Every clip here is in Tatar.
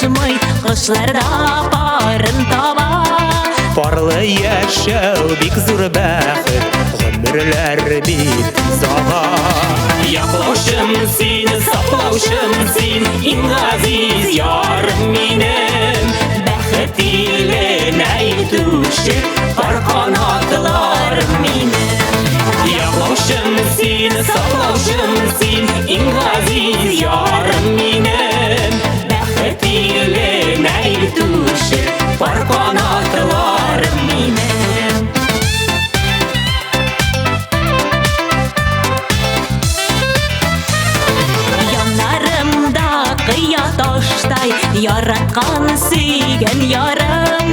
açmay, kışlarda barın taba. Parlı yaşav bik zor bəxit, ömürler bit zağa. Yaklawşym sin, saklawşym sin, in aziz yarım minem. Bäxit ile näýtüşi bar kanatlarym minem. Yaklawşym sin, saklawşym sin, in aziz yarım minem. Bäxit ile näýtüşi bar kanatlarym minem. Yanlarımda kıya taştay, yaratkan süygen yarım.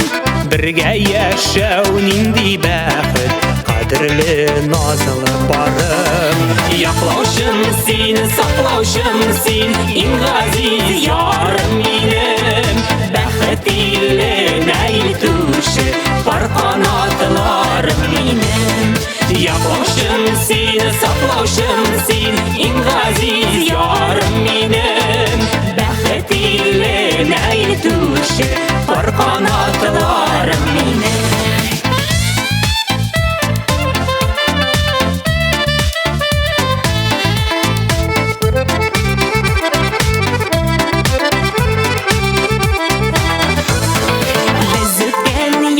Birge yaşav nindi bəxit, qadrli nazlı barım. Yaklawşym sin, saklawşym sin, in aziz yarım minem. Bäxit ile näýtüşi bar kanatlarym minem. Yaklawşym sin, saklawşym sin, in aziz yarım minem. Bäxit ile näýtüşi bar kanatlarym minem.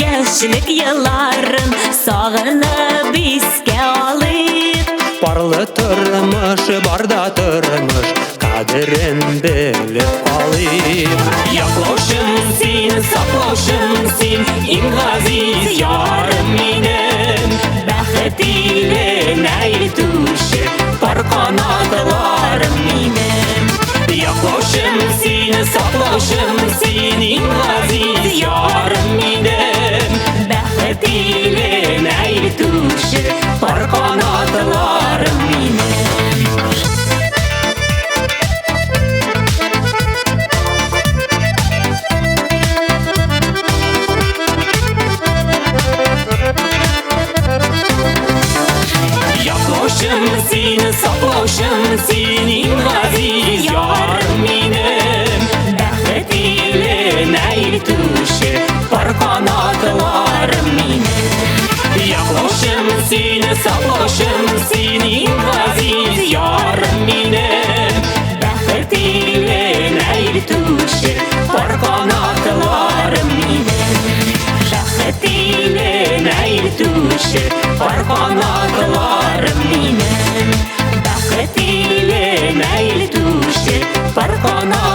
Yaşlık yıllarım sağını bizge alıp. Parlı turmuş, barda turmuş, qadrin bilip qalıp. Yaklawşym sin, saklawşym sin, in aziz yarım minem. Bäxit ile näýtüşi bar kanatlarym minem. Yaklawşym sin, saklawşym sin, in aziz yarım minem. Bäxit ile näýtüşi bar kanatlarym minem. Yaklawşym sin, saklawşym sin, in aziz yarım minem. Bäxit ile näýtüşi bar kanatlarym minem. Yaklawşym sin, saklawşym sin, in aziz yarım minem. Bäxit ile näýtüşi bar kanatlarym minem. Bäxit ile näýtüşi bar kanatlarym minem. Bäxit ile näýtüşi bar kanatlarym